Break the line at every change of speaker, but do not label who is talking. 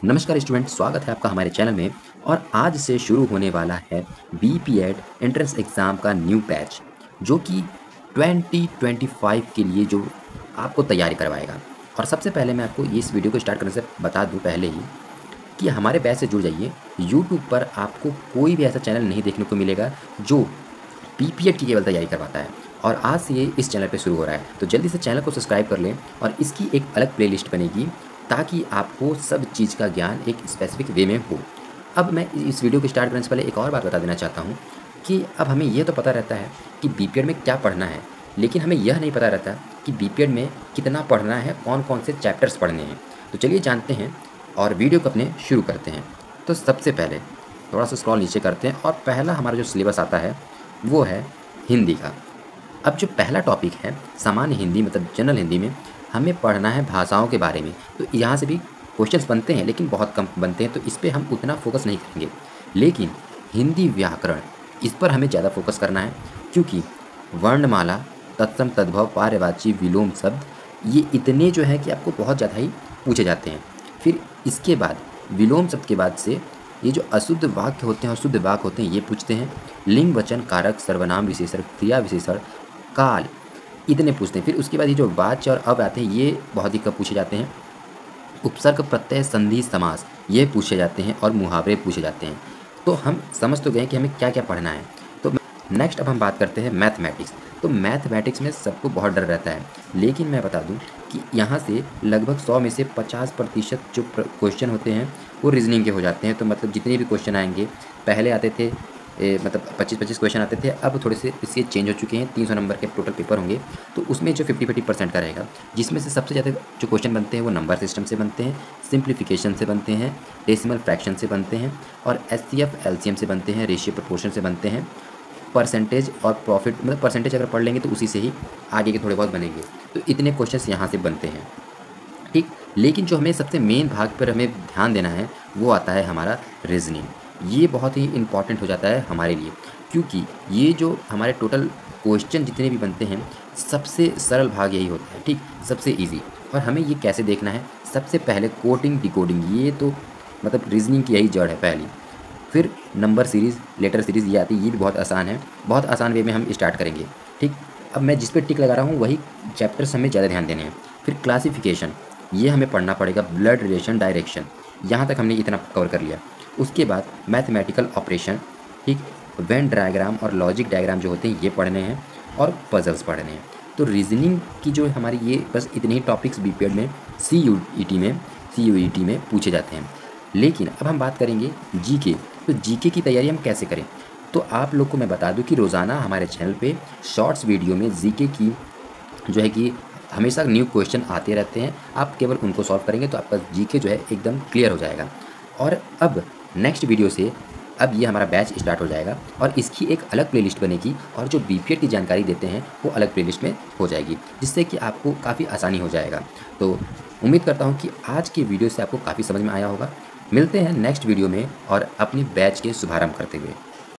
नमस्कार स्टूडेंट, स्वागत है आपका हमारे चैनल में। और आज से शुरू होने वाला है बीपीएड एंट्रेंस एग्ज़ाम का न्यू बैच, जो कि 2025 के लिए जो आपको तैयारी करवाएगा। और सबसे पहले मैं आपको इस वीडियो को स्टार्ट करने से बता दूं पहले ही कि हमारे बैच से जुड़ जाइए। यूट्यूब पर आपको कोई भी ऐसा चैनल नहीं देखने को मिलेगा जो बीपीएड की केवल तैयारी करवाता है, और आज से ये इस चैनल पे शुरू हो रहा है। तो जल्दी से चैनल को सब्सक्राइब कर लें, और इसकी एक अलग प्लेलिस्ट बनेगी ताकि आपको सब चीज़ का ज्ञान एक स्पेसिफिक वे में हो। अब मैं इस वीडियो को स्टार्ट करने से पहले एक और बात बता देना चाहता हूँ कि अब हमें ये तो पता रहता है कि बीपीएड में क्या पढ़ना है, लेकिन हमें यह नहीं पता रहता कि बीपीएड में कितना पढ़ना है, कौन कौन से चैप्टर्स पढ़ने हैं। तो चलिए जानते हैं और वीडियो को अपने शुरू करते हैं। तो सबसे पहले थोड़ा सा स्क्रॉल नीचे करते हैं, और पहला हमारा जो सिलेबस आता है वो है हिंदी का। अब जो पहला टॉपिक है सामान्य हिंदी, मतलब जनरल हिंदी में हमें पढ़ना है भाषाओं के बारे में। तो यहाँ से भी क्वेश्चंस बनते हैं, लेकिन बहुत कम बनते हैं, तो इस पर हम उतना फोकस नहीं करेंगे। लेकिन हिंदी व्याकरण, इस पर हमें ज़्यादा फोकस करना है, क्योंकि वर्णमाला, तत्सम, तद्भव, पर्यायवाची, विलोम शब्द, ये इतने जो है कि आपको बहुत ज़्यादा ही पूछे जाते हैं। फिर इसके बाद विलोम शब्द के बाद से ये जो अशुद्ध वाक्य होते हैं और शुद्ध वाक्य होते हैं, ये पूछते हैं। लिंग, वचन, कारक, सर्वनाम विशेषण, क्रिया विशेषण, काल, इतने पूछते हैं। फिर उसके बाद ये जो वाच्य और अब आते हैं, ये बहुत ही कम पूछे जाते हैं। उपसर्ग, प्रत्यय, संधि, समास, ये पूछे जाते हैं, और मुहावरे पूछे जाते हैं। तो हम समझ तो गए कि हमें क्या क्या पढ़ना है। तो नेक्स्ट अब हम बात करते हैं मैथमेटिक्स। तो मैथमेटिक्स में सबको बहुत डर रहता है, लेकिन मैं बता दूं कि यहाँ से लगभग 100 में से 50% जो क्वेश्चन होते हैं वो रीजनिंग के हो जाते हैं। तो मतलब जितने भी क्वेश्चन आएंगे, पहले आते थे मतलब 25-25 क्वेश्चन आते थे, अब थोड़े से इसके चेंज हो चुके हैं। 300 नंबर के टोटल पेपर होंगे, तो उसमें जो 50-50% का रहेगा, जिसमें से सबसे ज़्यादा जो क्वेश्चन बनते हैं वो नंबर सिस्टम से बनते हैं, सिंप्लीफिकेशन से बनते हैं, डेसिमल फ्रैक्शन से बनते हैं, और एचसीएफ एलसीएम से बनते हैं, रेशियो प्रोपोर्शन से बनते हैं, परसेंटेज और प्रॉफिट, मतलब परसेंटेज अगर पढ़ लेंगे तो उसी से ही आगे के थोड़े बहुत बनेंगे। तो इतने क्वेश्चंस यहाँ से बनते हैं, ठीक। लेकिन जो हमें सबसे मेन भाग पर हमें ध्यान देना है वो आता है हमारा रीजनिंग। ये बहुत ही इम्पॉर्टेंट हो जाता है हमारे लिए, क्योंकि ये जो हमारे टोटल क्वेश्चन जितने भी बनते हैं, सबसे सरल भाग यही होता है, ठीक, सबसे इजी। और हमें ये कैसे देखना है, सबसे पहले कोडिंग डिकोडिंग, ये तो मतलब रीजनिंग की यही जड़ है पहली। फिर नंबर सीरीज़, लेटर सीरीज़, ये आती है, ये भी बहुत आसान है। बहुत आसान वे में हम स्टार्ट करेंगे, ठीक। अब मैं जिस पे टिक लगा रहा हूँ वही चैप्टर्स हमें ज़्यादा ध्यान देने हैं। फिर क्लासिफिकेशन, ये हमें पढ़ना पड़ेगा। ब्लड रिलेशन, डायरेक्शन, यहाँ तक हमने इतना कवर कर लिया। उसके बाद मैथमेटिकल ऑपरेशन, ठीक, वेन डायग्राम और लॉजिक डायग्राम जो होते हैं ये पढ़ने हैं, और पजल्स पढ़ने हैं। तो रीजनिंग की जो हमारी ये बस इतने ही टॉपिक्स बीपीएड में सीयूईटी में पूछे जाते हैं। लेकिन अब हम बात करेंगे जीके। तो जीके की तैयारी हम कैसे करें, तो आप लोग को मैं बता दूं कि रोज़ाना हमारे चैनल पे शॉर्ट्स वीडियो में जीके की जो है कि हमेशा न्यू क्वेश्चन आते रहते हैं। आप केवल उनको सॉल्व करेंगे तो आपका जीके जो है एकदम क्लियर हो जाएगा। और अब नेक्स्ट वीडियो से अब ये हमारा बैच स्टार्ट हो जाएगा, और इसकी एक अलग प्लेलिस्ट बनेगी, और जो बीपीएड की जानकारी देते हैं वो अलग प्लेलिस्ट में हो जाएगी, जिससे कि आपको काफ़ी आसानी हो जाएगा। तो उम्मीद करता हूँ कि आज की वीडियो से आपको काफ़ी समझ में आया होगा। मिलते हैं नेक्स्ट वीडियो में और अपनी बैच के शुभारंभ करते हुए।